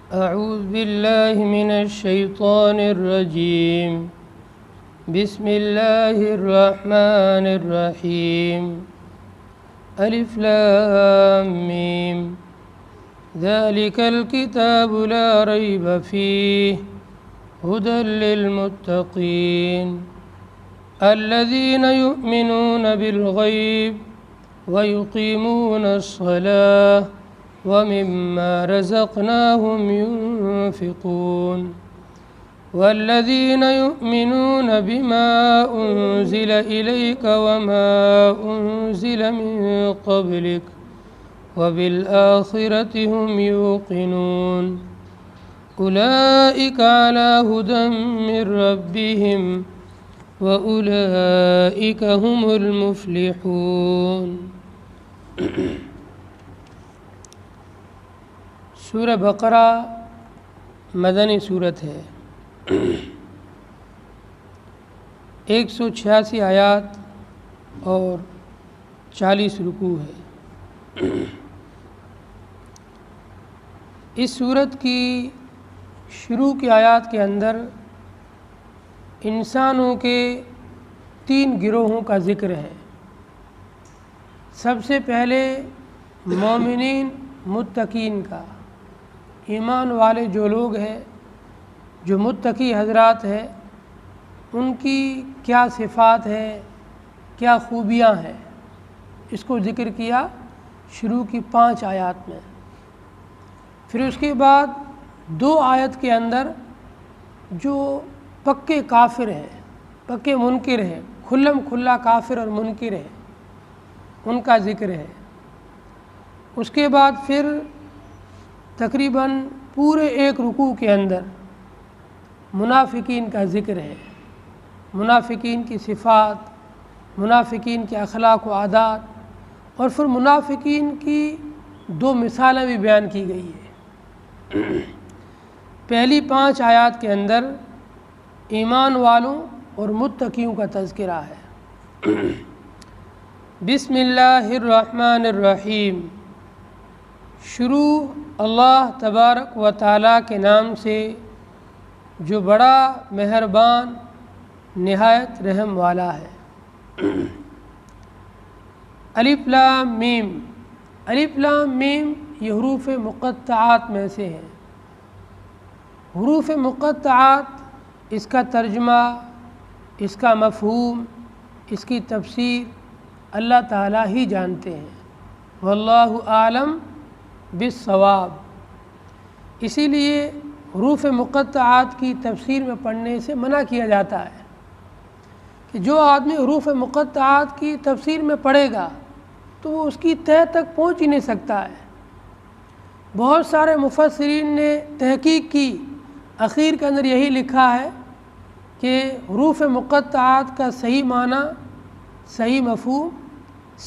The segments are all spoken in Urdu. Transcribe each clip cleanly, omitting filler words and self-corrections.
أعوذ بالله من الشيطان الرجيم بسم الله الرحمن الرحيم ألف لام ميم ذلك الكتاب لا ريب فيه هدى للمتقين الذين يؤمنون بالغيب ويقيمون الصلاة ومما رزقناهم ينفقون والذين يؤمنون بما أنزل إليك وما أنزل من قبلك وبالآخرة هم يوقنون أولئك على هدى من ربهم وأولئك هم المفلحون۔ سورہ بقرہ مدنی صورت ہے، 186 آیات اور 40 رکوع ہے۔ اس صورت کی شروع کی آیات کے اندر انسانوں کے 3 گروہوں کا ذکر ہے۔ سب سے پہلے مومنین متقین کا، ایمان والے جو لوگ ہیں، جو متقی حضرات ہیں، ان کی کیا صفات ہے، کیا خوبیاں ہیں، اس کو ذکر کیا شروع کی 5 آیات میں۔ پھر اس کے بعد 2 آیت کے اندر جو پکے کافر ہیں، پکے منکر ہیں، کھلم کھلا کافر اور منکر ہیں، ان کا ذکر ہے۔ اس کے بعد پھر تقریباً پورے 1 رکوع کے اندر منافقین کا ذکر ہے، منافقین کی صفات، منافقین کے اخلاق و عادات، اور پھر منافقین کی 2 مثالیں بھی بیان کی گئی ہے۔ پہلی 5 آیات کے اندر ایمان والوں اور متقیوں کا تذکرہ ہے۔ بسم اللہ الرحمن الرحیم، شروع اللہ تبارک و تعالیٰ کے نام سے جو بڑا مہربان نہایت رحم والا ہے۔ الف لام میم، الف لام میم یہ حروف مقطعات میں سے ہیں۔ حروف مقطعات، اس کا ترجمہ، اس کا مفہوم، اس کی تفسیر اللہ تعالیٰ ہی جانتے ہیں، واللہ اعلم بالصواب۔ اسی لیے حروف مقطعات کی تفسیر میں پڑھنے سے منع کیا جاتا ہے کہ جو آدمی حروف مقطعات کی تفسیر میں پڑھے گا تو وہ اس کی تہہ تک پہنچ ہی نہیں سکتا ہے۔ بہت سارے مفسرین نے تحقیق کی، اخیر کے اندر یہی لکھا ہے کہ حروف مقطعات کا صحیح معنی، صحیح مفہوم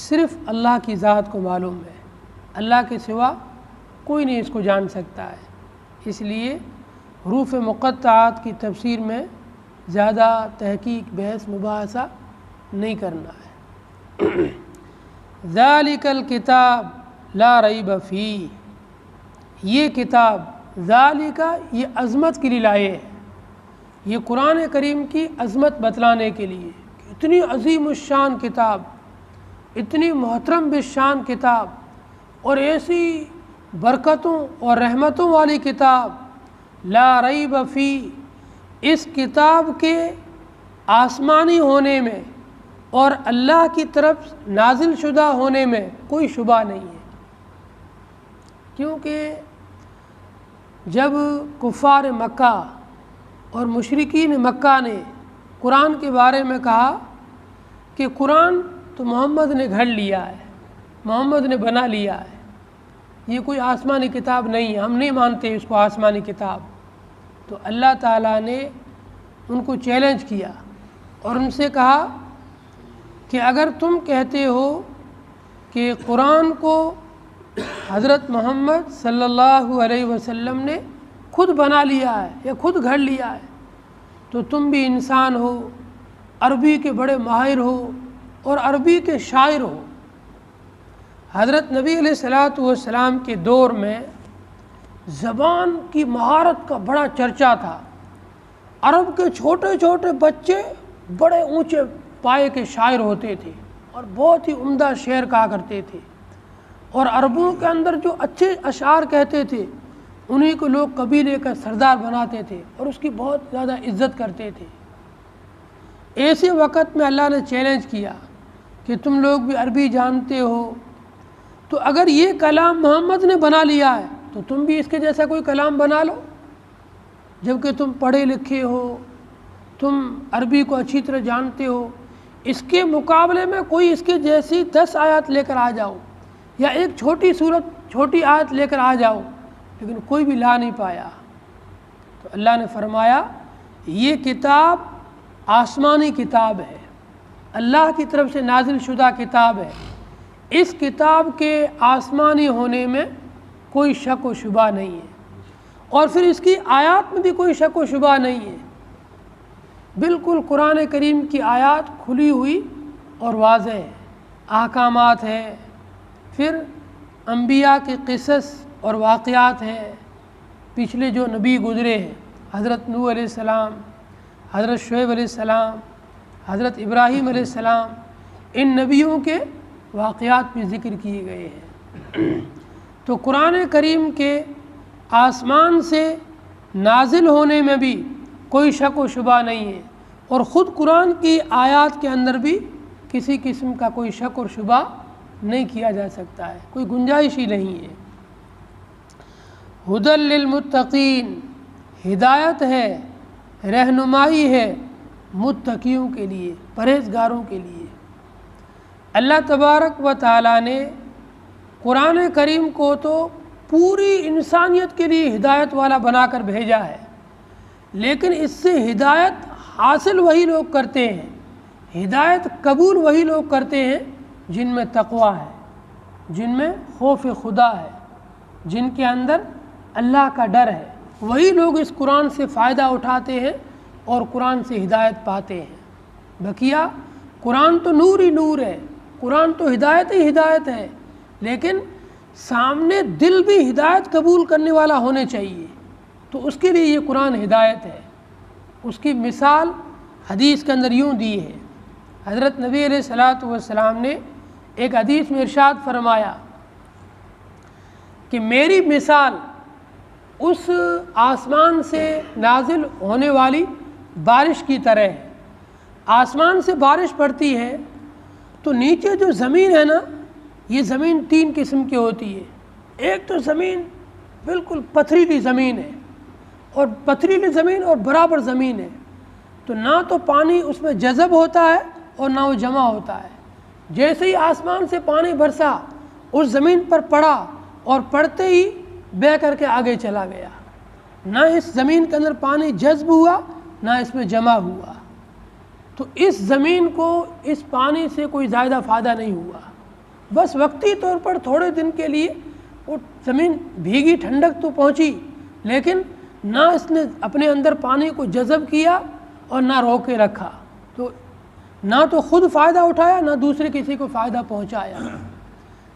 صرف اللہ کی ذات کو معلوم ہے، اللہ کے سوا کوئی نہیں اس کو جان سکتا ہے۔ اس لیے حروف مقطعات کی تفسیر میں زیادہ تحقیق، بحث، مباحثہ نہیں کرنا ہے۔ ذالک الکتاب لا ریب فیہ، یہ کتاب، ذالک یہ عظمت کے لیے لائے ہے، یہ قرآن کریم کی عظمت بتلانے کے لیے، اتنی عظیم الشان کتاب، اتنی محترم بالشان کتاب، اور ایسی برکتوں اور رحمتوں والی کتاب، لا ریب فیہ، اس کتاب کے آسمانی ہونے میں اور اللہ کی طرف نازل شدہ ہونے میں کوئی شبہ نہیں ہے۔ کیونکہ جب کفار مکہ اور مشرکین مکہ نے قرآن کے بارے میں کہا کہ قرآن تو محمد نے گھڑ لیا ہے، محمد نے بنا لیا ہے، یہ کوئی آسمانی کتاب نہیں ہے، ہم نہیں مانتے اس کو آسمانی کتاب، تو اللہ تعالیٰ نے ان کو چیلنج کیا اور ان سے کہا کہ اگر تم کہتے ہو کہ قرآن کو حضرت محمد صلی اللہ علیہ وسلم نے خود بنا لیا ہے یا خود گھڑ لیا ہے، تو تم بھی انسان ہو، عربی کے بڑے ماہر ہو اور عربی کے شاعر ہو۔ حضرت نبی علیہ الصلوۃ والسلام کے دور میں زبان کی مہارت کا بڑا چرچا تھا۔ عرب کے چھوٹے چھوٹے بچے بڑے اونچے پائے کے شاعر ہوتے تھے اور بہت ہی عمدہ شعر کہا کرتے تھے، اور عربوں کے اندر جو اچھے اشعار کہتے تھے انہیں کو لوگ قبیلے کا سردار بناتے تھے اور اس کی بہت زیادہ عزت کرتے تھے۔ ایسے وقت میں اللہ نے چیلنج کیا کہ تم لوگ بھی عربی جانتے ہو، تو اگر یہ کلام محمد نے بنا لیا ہے تو تم بھی اس کے جیسا کوئی کلام بنا لو، جبکہ تم پڑھے لکھے ہو، تم عربی کو اچھی طرح جانتے ہو۔ اس کے مقابلے میں کوئی اس کے جیسی 10 آیات لے کر آ جاؤ یا ایک چھوٹی سورت چھوٹی آیت لے کر آ جاؤ، لیکن کوئی بھی لا نہیں پایا۔ تو اللہ نے فرمایا یہ کتاب آسمانی کتاب ہے، اللہ کی طرف سے نازل شدہ کتاب ہے، اس کتاب کے آسمانی ہونے میں کوئی شک و شبہ نہیں ہے، اور پھر اس کی آیات میں بھی کوئی شک و شبہ نہیں ہے۔ بالکل قرآن کریم کی آیات کھلی ہوئی اور واضح ہے، احکامات ہے، پھر انبیاء کے قصص اور واقعات ہیں، پچھلے جو نبی گزرے ہیں، حضرت نوح علیہ السلام، حضرت شعیب علیہ السلام، حضرت ابراہیم علیہ السلام، ان نبیوں کے واقعات بھی ذکر کیے گئے ہیں۔ تو قرآن کریم کے آسمان سے نازل ہونے میں بھی کوئی شک و شبہ نہیں ہے، اور خود قرآن کی آیات کے اندر بھی کسی قسم کا کوئی شک اور شبہ نہیں کیا جا سکتا ہے، کوئی گنجائش ہی نہیں ہے۔ ھدی للمتقین، ہدایت ہے، رہنمائی ہے متقیوں کے لیے، پرہیزگاروں کے لیے۔ اللہ تبارک و تعالیٰ نے قرآن کریم کو تو پوری انسانیت کے لیے ہدایت والا بنا کر بھیجا ہے، لیکن اس سے ہدایت حاصل وہی لوگ کرتے ہیں، ہدایت قبول وہی لوگ کرتے ہیں جن میں تقویٰ ہے، جن میں خوف خدا ہے، جن کے اندر اللہ کا ڈر ہے، وہی لوگ اس قرآن سے فائدہ اٹھاتے ہیں اور قرآن سے ہدایت پاتے ہیں۔ بقیہ قرآن تو نور ہی نور ہے، قرآن تو ہدایت ہی ہدایت ہے، لیکن سامنے دل بھی ہدایت قبول کرنے والا ہونے چاہیے، تو اس کے لیے یہ قرآن ہدایت ہے۔ اس کی مثال حدیث کے اندر یوں دی ہے، حضرت نبی علیہ الصلوۃ والسلام نے ایک حدیث میں ارشاد فرمایا کہ میری مثال اس آسمان سے نازل ہونے والی بارش کی طرح ہے۔ آسمان سے بارش پڑتی ہے تو نیچے جو زمین ہے نا، یہ زمین 3 قسم کی ہوتی ہے۔ ایک تو زمین بالکل پتھریلی زمین ہے، اور پتھریلی زمین اور برابر زمین ہے، تو نہ تو پانی اس میں جذب ہوتا ہے اور نہ وہ جمع ہوتا ہے۔ جیسے ہی آسمان سے پانی برسا اس زمین پر پڑا اور پڑتے ہی بہہ کر کے آگے چلا گیا، نہ اس زمین کے اندر پانی جذب ہوا نہ اس میں جمع ہوا، تو اس زمین کو اس پانی سے کوئی زیادہ فائدہ نہیں ہوا، بس وقتی طور پر تھوڑے دن کے لیے وہ زمین بھیگی، ٹھنڈک تو پہنچی، لیکن نہ اس نے اپنے اندر پانی کو جذب کیا اور نہ روک کے رکھا، تو نہ تو خود فائدہ اٹھایا نہ دوسرے کسی کو فائدہ پہنچایا۔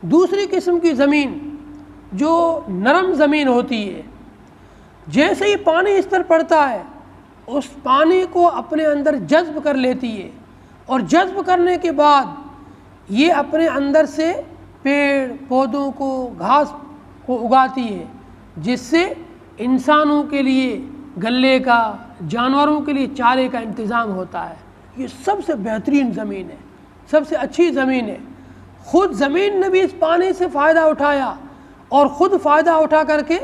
دوسری قسم کی زمین جو نرم زمین ہوتی ہے، جیسے ہی پانی اس پر پڑتا ہے اس پانی کو اپنے اندر جذب کر لیتی ہے، اور جذب کرنے کے بعد یہ اپنے اندر سے پیڑ پودوں کو، گھاس کو اگاتی ہے، جس سے انسانوں کے لیے گلے کا، جانوروں کے لیے چارے کا انتظام ہوتا ہے۔ یہ سب سے بہترین زمین ہے، سب سے اچھی زمین ہے۔ خود زمین نے بھی اس پانی سے فائدہ اٹھایا اور خود فائدہ اٹھا کر کے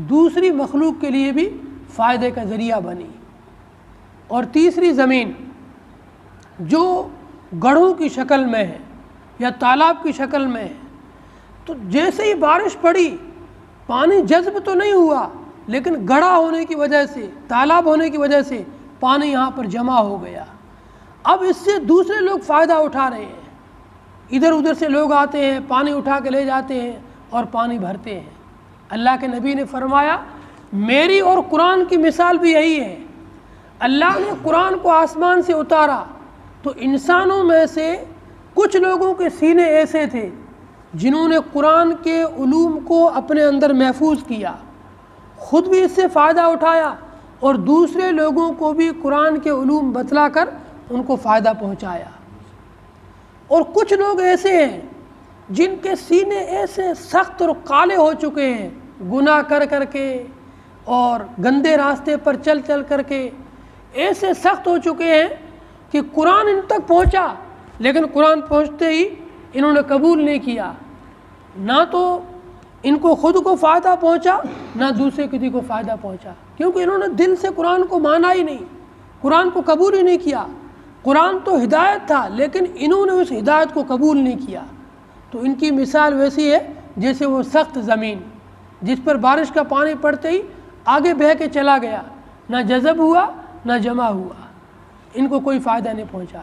دوسری مخلوق کے لیے بھی فائدے کا ذریعہ بنی۔ اور تیسری زمین جو گڑھوں کی شکل میں ہے یا تالاب کی شکل میں ہے، تو جیسے ہی بارش پڑی پانی جذب تو نہیں ہوا، لیکن گڑھا ہونے کی وجہ سے، تالاب ہونے کی وجہ سے پانی یہاں پر جمع ہو گیا۔ اب اس سے دوسرے لوگ فائدہ اٹھا رہے ہیں، ادھر ادھر سے لوگ آتے ہیں، پانی اٹھا کے لے جاتے ہیں اور پانی بھرتے ہیں۔ اللہ کے نبی نے فرمایا میری اور قرآن کی مثال بھی یہی ہے۔ اللہ نے قرآن کو آسمان سے اتارا تو انسانوں میں سے کچھ لوگوں کے سینے ایسے تھے جنہوں نے قرآن کے علوم کو اپنے اندر محفوظ کیا، خود بھی اس سے فائدہ اٹھایا اور دوسرے لوگوں کو بھی قرآن کے علوم بتلا کر ان کو فائدہ پہنچایا۔ اور کچھ لوگ ایسے ہیں جن کے سینے ایسے سخت اور کالے ہو چکے ہیں، گناہ کر کر کے اور گندے راستے پر چل چل کر کے ایسے سخت ہو چکے ہیں کہ قرآن ان تک پہنچا، لیکن قرآن پہنچتے ہی انہوں نے قبول نہیں کیا، نہ تو ان کو خود کو فائدہ پہنچا نہ دوسرے کسی کو فائدہ پہنچا، کیونکہ انہوں نے دل سے قرآن کو مانا ہی نہیں، قرآن کو قبول ہی نہیں کیا۔ قرآن تو ہدایت تھا لیکن انہوں نے اس ہدایت کو قبول نہیں کیا۔ تو ان کی مثال ویسی ہے جیسے وہ سخت زمین جس پر بارش کا پانی پڑتے ہی آگے بہہ کے چلا گیا، نہ جذب ہوا نہ جمع ہوا، ان کو کوئی فائدہ نہیں پہنچا۔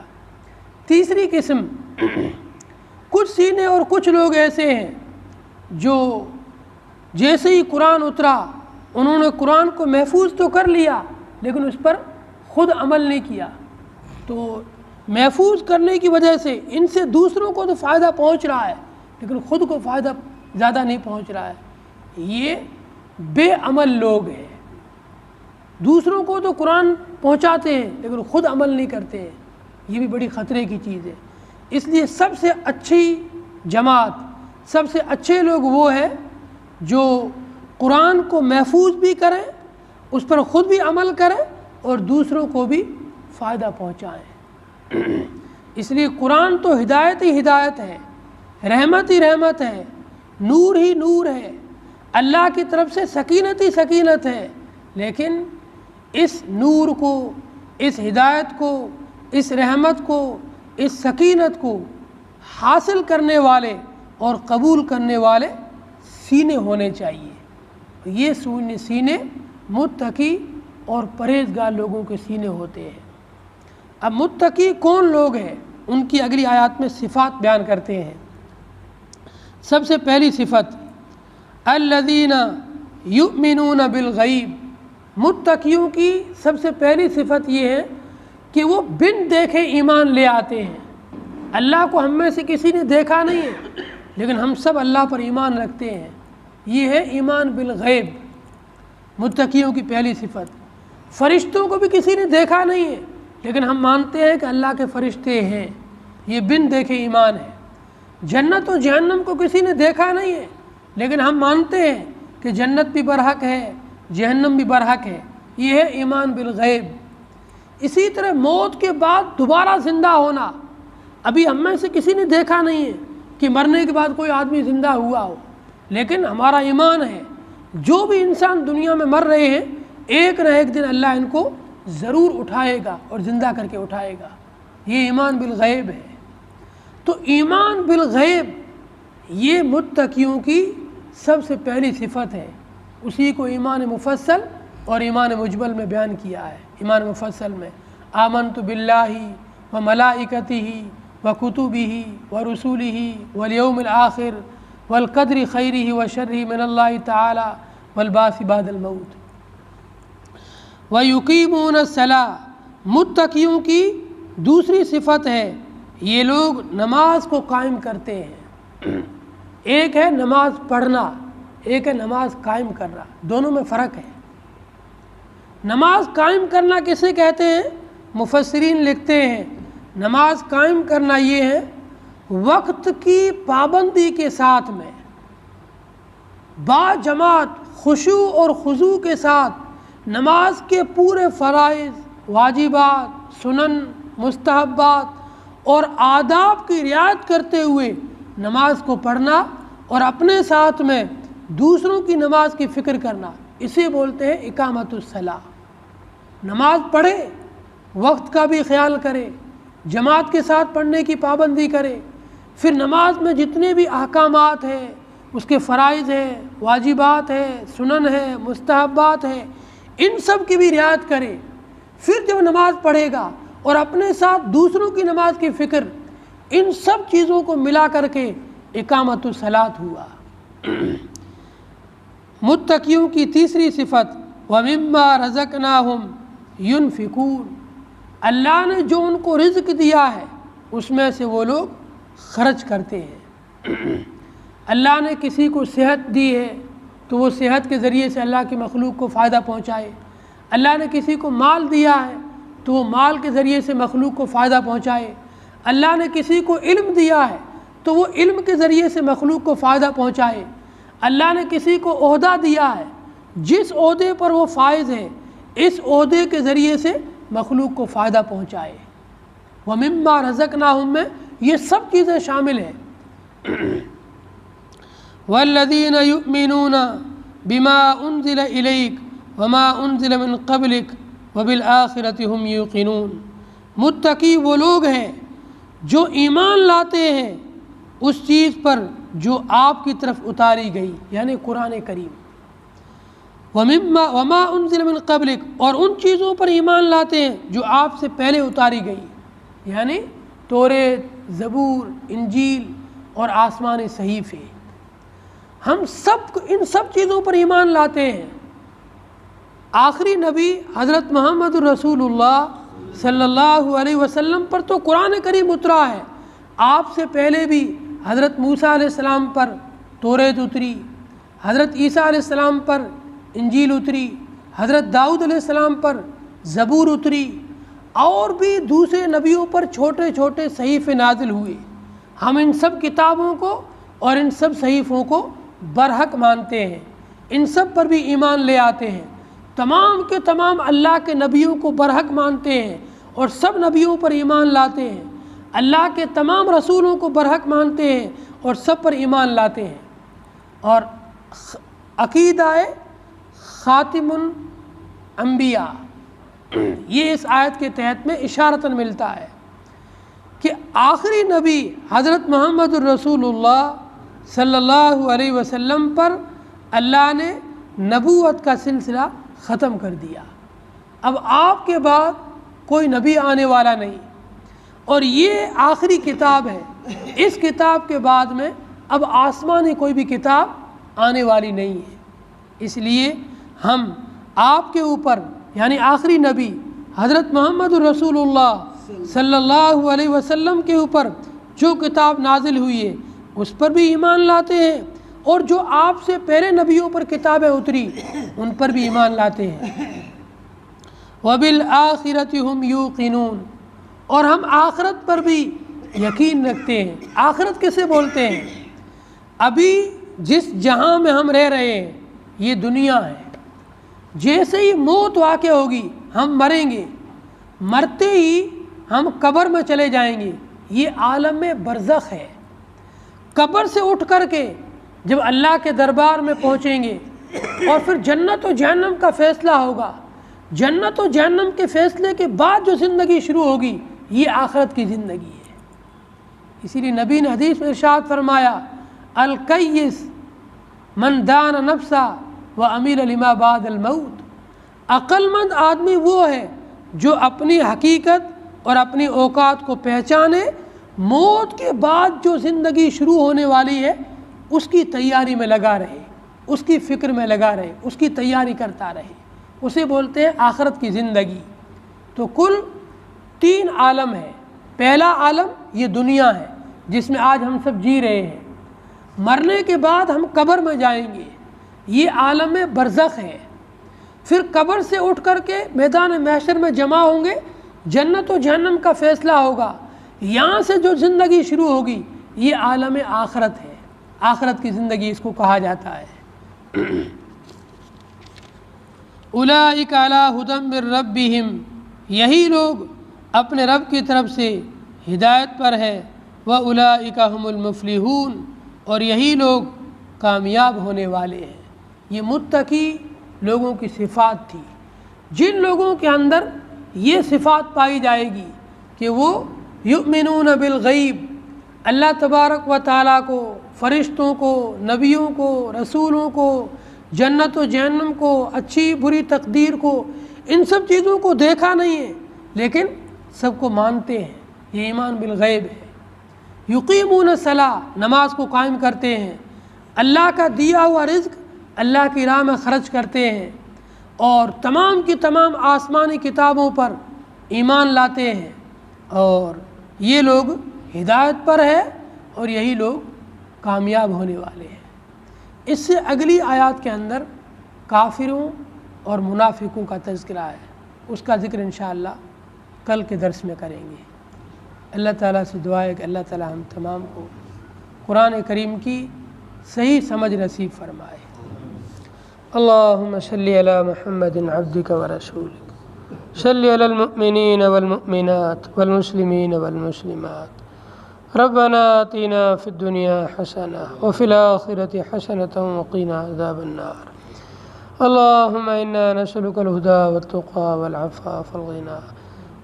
تیسری قسم، کچھ سینے اور کچھ لوگ ایسے ہیں جو جیسے ہی قرآن اترا انہوں نے قرآن کو محفوظ تو کر لیا لیکن اس پر خود عمل نہیں کیا، تو محفوظ کرنے کی وجہ سے ان سے دوسروں کو تو فائدہ پہنچ رہا ہے لیکن خود کو فائدہ زیادہ نہیں پہنچ رہا ہے۔ یہ بے عمل لوگ ہیں، دوسروں کو تو قرآن پہنچاتے ہیں لیکن خود عمل نہیں کرتے ہیں، یہ بھی بڑی خطرے کی چیز ہے۔ اس لیے سب سے اچھی جماعت، سب سے اچھے لوگ وہ ہیں جو قرآن کو محفوظ بھی کریں، اس پر خود بھی عمل کریں اور دوسروں کو بھی فائدہ پہنچائیں۔ اس لیے قرآن تو ہدایت ہی ہدایت ہے، رحمت ہی رحمت ہے، نور ہی نور ہے، اللہ کی طرف سے سکینت ہی سکینت ہے، لیکن اس نور کو، اس ہدایت کو، اس رحمت کو، اس سکینت کو حاصل کرنے والے اور قبول کرنے والے سینے ہونے چاہیے۔ یہ سینے متقی اور پرہیزگار لوگوں کے سینے ہوتے ہیں۔ اب متقی کون لوگ ہیں، ان کی اگلی آیات میں صفات بیان کرتے ہیں۔ سب سے پہلی صفت، الذین یؤمنون بالغیب، متقیوں کی سب سے پہلی صفت یہ ہے کہ وہ بن دیکھے ایمان لے آتے ہیں۔ اللہ کو ہم میں سے کسی نے دیکھا نہیں ہے لیکن ہم سب اللہ پر ایمان رکھتے ہیں، یہ ہے ایمان بالغیب، متقیوں کی پہلی صفت۔ فرشتوں کو بھی کسی نے دیکھا نہیں ہے لیکن ہم مانتے ہیں کہ اللہ کے فرشتے ہیں، یہ بن دیکھے ایمان ہے۔ جنت و جہنم کو کسی نے دیکھا نہیں ہے لیکن ہم مانتے ہیں کہ جنت بھی برحق ہے، جہنم بھی برحق ہے، یہ ہے ایمان بالغیب۔ اسی طرح موت کے بعد دوبارہ زندہ ہونا، ابھی ہم میں سے کسی نے دیکھا نہیں ہے کہ مرنے کے بعد کوئی آدمی زندہ ہوا ہو، لیکن ہمارا ایمان ہے جو بھی انسان دنیا میں مر رہے ہیں ایک نہ ایک دن اللہ ان کو ضرور اٹھائے گا اور زندہ کر کے اٹھائے گا، یہ ایمان بالغیب ہے۔ تو ایمان بالغیب یہ متقیوں کی سب سے پہلی صفت ہے، اسی کو ایمان مفصل اور ایمان مجمل میں بیان کیا ہے۔ ایمان مفصل میں آمنت باللہ و ملائکتہ و کتبہ و رسولہ والیوم الآخر والقدر خیرہ و شرہ من اللہ تعالی والبعث بعد الموت ویقیمون الصلاۃ، متقیوں کی دوسری صفت ہے یہ لوگ نماز کو قائم کرتے ہیں۔ ایک ہے نماز پڑھنا، ایک ہے نماز قائم کرنا، دونوں میں فرق ہے۔ نماز قائم کرنا کسے کہتے ہیں؟ مفسرین لکھتے ہیں نماز قائم کرنا یہ ہے وقت کی پابندی کے ساتھ میں با جماعت خشوع اور خضوع کے ساتھ نماز کے پورے فرائض، واجبات، سنن، مستحبات اور آداب کی رعایت کرتے ہوئے نماز کو پڑھنا اور اپنے ساتھ میں دوسروں کی نماز کی فکر کرنا، اسے بولتے ہیں اقامت الصلاۃ۔ نماز پڑھے، وقت کا بھی خیال کرے، جماعت کے ساتھ پڑھنے کی پابندی کرے، پھر نماز میں جتنے بھی احکامات ہیں، اس کے فرائض ہیں، واجبات ہیں، سنن ہیں، مستحبات ہیں، ان سب کی بھی رعایت کرے۔ پھر جب نماز پڑھے گا اور اپنے ساتھ دوسروں کی نماز کی فکر، ان سب چیزوں کو ملا کر کے اقامت الصلاۃ ہوا۔ متقیوں کی تیسری صفت وَمِمَّا رَزَقْنَاهُمْ يُنْفِقُونَ، اللہ نے جو ان کو رزق دیا ہے اس میں سے وہ لوگ خرچ کرتے ہیں۔ اللہ نے کسی کو صحت دی ہے، تو وہ صحت کے ذریعے سے اللہ کی مخلوق کو فائدہ پہنچائے، اللہ نے کسی کو مال دیا ہے تو وہ مال کے ذریعے سے مخلوق کو فائدہ پہنچائے، اللہ نے کسی کو علم دیا ہے تو وہ علم کے ذریعے سے مخلوق کو فائدہ پہنچائے، اللہ نے کسی کو عہدہ دیا ہے، جس عہدے پر وہ فائز ہے اس عہدے کے ذریعے سے مخلوق کو فائدہ پہنچائے۔ وَمِمَّا رَزَقْنَاهُم میں یہ سب چیزیں شامل ہیں۔ وَالَّذِينَ يُؤْمِنُونَ بِمَا أُنزِلَ إِلَيْكَ وَمَا أُنزِلَ مِن قَبْلِكَ وَبِالْآخِرَةِ هُمْ يُوقِنُونَ، متقی وہ لوگ ہیں جو ایمان لاتے ہیں اس چیز پر جو آپ کی طرف اتاری گئی، یعنی قرآن کریم، وَمَا أُنزِلَ مِن قَبْلِكَ، اور ان چیزوں پر ایمان لاتے ہیں جو آپ سے پہلے اتاری گئی، یعنی توریت، زبور، انجیل اور آسمانی صحیفے، ہم سب ان سب چیزوں پر ایمان لاتے ہیں۔ آخری نبی حضرت محمد رسول اللہ صلی اللہ علیہ وسلم پر تو قرآن کریم اترا ہے، آپ سے پہلے بھی حضرت موسیٰ علیہ السلام پر توریت اتری، حضرت عیسیٰ علیہ السلام پر انجیل اتری، حضرت داؤد علیہ السلام پر زبور اتری، اور بھی دوسرے نبیوں پر چھوٹے چھوٹے صحیفے نازل ہوئے۔ ہم ان سب کتابوں کو اور ان سب صحیفوں کو برحق مانتے ہیں، ان سب پر بھی ایمان لے آتے ہیں، تمام کے تمام اللہ کے نبیوں کو برحق مانتے ہیں اور سب نبیوں پر ایمان لاتے ہیں، اللہ کے تمام رسولوں کو برحق مانتے ہیں اور سب پر ایمان لاتے ہیں۔ اور عقیدہ خاتم الانبیاء یہ اس آیت کے تحت میں اشارتاً ملتا ہے کہ آخری نبی حضرت محمد الرسول اللہ صلی اللہ علیہ وسلم پر اللہ نے نبوت کا سلسلہ ختم کر دیا، اب آپ کے بعد کوئی نبی آنے والا نہیں، اور یہ آخری کتاب ہے، اس کتاب کے بعد میں اب آسمانی کوئی بھی کتاب آنے والی نہیں ہے، اس لیے ہم آپ کے اوپر یعنی آخری نبی حضرت محمد رسول اللہ صلی اللہ علیہ وسلم کے اوپر جو کتاب نازل ہوئی ہے اس پر بھی ایمان لاتے ہیں، اور جو آپ سے پہلے نبیوں پر کتابیں اتری ان پر بھی ایمان لاتے ہیں۔ وَبِالْآخِرَةِ هُمْ يُوقِنُونَ، اور ہم آخرت پر بھی یقین رکھتے ہیں۔ آخرت کسے بولتے ہیں؟ ابھی جس جہاں میں ہم رہ رہے ہیں یہ دنیا ہے، جیسے ہی موت واقع ہوگی ہم مریں گے، مرتے ہی ہم قبر میں چلے جائیں گے، یہ عالم برزخ ہے۔ قبر سے اٹھ کر کے جب اللہ کے دربار میں پہنچیں گے اور پھر جنت و جہنم کا فیصلہ ہوگا، جنت و جہنم کے فیصلے کے بعد جو زندگی شروع ہوگی یہ آخرت کی زندگی ہے۔ اسی لیے نبی نے حدیث میں ارشاد فرمایا، الکیس من دان نفسا وعمل لما بعد الموت، عقل مند آدمی وہ ہے جو اپنی حقیقت اور اپنی اوقات کو پہچانے، موت کے بعد جو زندگی شروع ہونے والی ہے اس کی تیاری میں لگا رہے، اس کی فکر میں لگا رہے، اس کی تیاری کرتا رہے، اسے بولتے ہیں آخرت کی زندگی۔ تو کل 3 عالم ہے۔ پہلا عالم یہ دنیا ہے جس میں آج ہم سب جی رہے ہیں، مرنے کے بعد ہم قبر میں جائیں گے، یہ عالم برزخ ہے۔ پھر قبر سے اٹھ کر کے میدان محشر میں جمع ہوں گے، جنت و جہنم کا فیصلہ ہوگا، یہاں سے جو زندگی شروع ہوگی یہ عالم آخرت ہے، آخرت کی زندگی اس کو کہا جاتا ہے۔ اولئک علی ھدی من ربہم، یہی لوگ اپنے رب کی طرف سے ہدایت پر ہے، واولئک ھم المفلحون، اور یہی لوگ کامیاب ہونے والے ہیں۔ یہ متقی لوگوں کی صفات تھی، جن لوگوں کے اندر یہ صفات پائی جائے گی کہ وہ یؤمنون بالغیب، اللہ تبارک و تعالیٰ کو، فرشتوں کو، نبیوں کو، رسولوں کو، جنت و جہنم کو، اچھی بری تقدیر کو، ان سب چیزوں کو دیکھا نہیں ہے لیکن سب کو مانتے ہیں، یہ ایمان بالغیب ہے۔ یقیمون الصلاۃ، نماز کو قائم کرتے ہیں، اللہ کا دیا ہوا رزق اللہ کی راہ میں خرچ کرتے ہیں، اور تمام کی تمام آسمانی کتابوں پر ایمان لاتے ہیں، اور یہ لوگ ہدایت پر ہے اور یہی لوگ کامیاب ہونے والے ہیں۔ اس سے اگلی آیات کے اندر کافروں اور منافقوں کا تذکرہ ہے، اس کا ذکر انشاءاللہ کل کے درس میں کریں گے۔ اللہ تعالیٰ سے دعا ہے کہ اللہ تعالیٰ ہم تمام کو قرآن کریم کی صحیح سمجھ نصیب فرمائے۔ اللہم صلی علی محمد عبدک ورسولک، صلی علی المؤمنین والمؤمنات والمسلمین والمسلمات، ربنا آتنا فی الدنیا حسنہ وفی الآخرۃ حسنۃ وقنا عذاب النار۔ اللہم انا نسألک الہدی والتقی والعفاف والغنی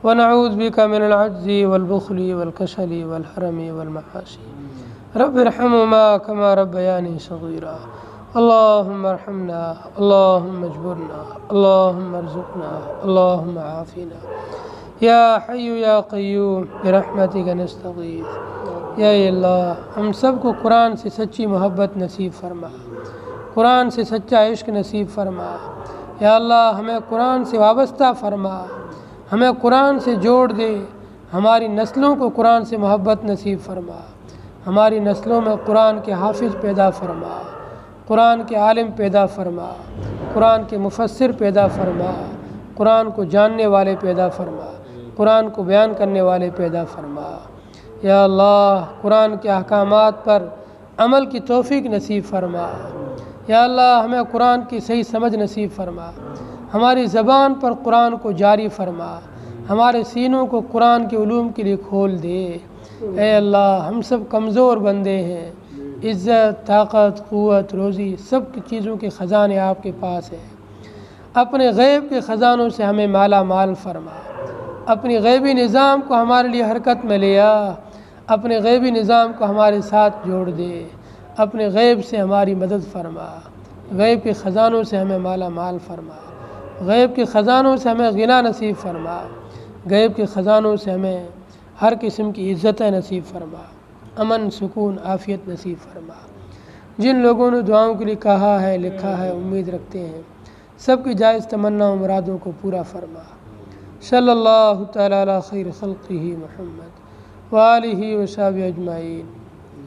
ونعوذ بک من العجز والبخل والکسل والحرم والمعاصی، رب ارحمهما كما ربياني صغيرا۔ اللهم ارحمنا، اللهم اجبرنا، اللهم ارزقنا، اللهم عافنا، یا حی یا قیوم برحمتک نستغیث۔ یا اللہ ہم سب کو قرآن سے سچی محبت نصیب فرما، قرآن سے سچا عشق نصیب فرما۔ یا اللہ ہمیں قرآن سے وابستہ فرما، ہمیں قرآن سے جوڑ دے، ہماری نسلوں کو قرآن سے محبت نصیب فرما، ہماری نسلوں میں قرآن کے حافظ پیدا فرما، قرآن کے عالم پیدا فرما، قرآن کے مفسر پیدا فرما، قرآن کو جاننے والے پیدا فرما، قرآن کو بیان کرنے والے پیدا فرما۔ یا اللہ قرآن کے احکامات پر عمل کی توفیق نصیب فرما۔ یا اللہ ہمیں قرآن کی صحیح سمجھ نصیب فرما، ہماری زبان پر قرآن کو جاری فرما، ہمارے سینوں کو قرآن کے علوم کے لیے کھول دے۔ اے اللہ ہم سب کمزور بندے ہیں، عزت، طاقت، قوت، روزی سب کی چیزوں کے خزانے آپ کے پاس ہیں۔ اپنے غیب کے خزانوں سے ہمیں مالا مال فرما، اپنی غیبی نظام کو ہمارے لیے حرکت میں لیا، اپنے غیبی نظام کو ہمارے ساتھ جوڑ دے، اپنے غیب سے ہماری مدد فرما، غیب کے خزانوں سے ہمیں مالا مال فرما، غیب کے خزانوں سے ہمیں غنا نصیب فرما، غیب کے خزانوں سے ہمیں ہر قسم کی عزتیں نصیب فرما، امن، سکون، عافیت نصیب فرما۔ جن لوگوں نے دعاؤں کے لیے کہا ہے، لکھا ہے، امید رکھتے ہیں، سب کی جائز تمنا و مرادوں کو پورا فرما۔ صلی اللہ تعالیٰ علی خیر خلقہ محمد وآلہ وصحبہ اجمعین،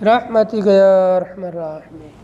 رحمتک یا ارحم الراحمین۔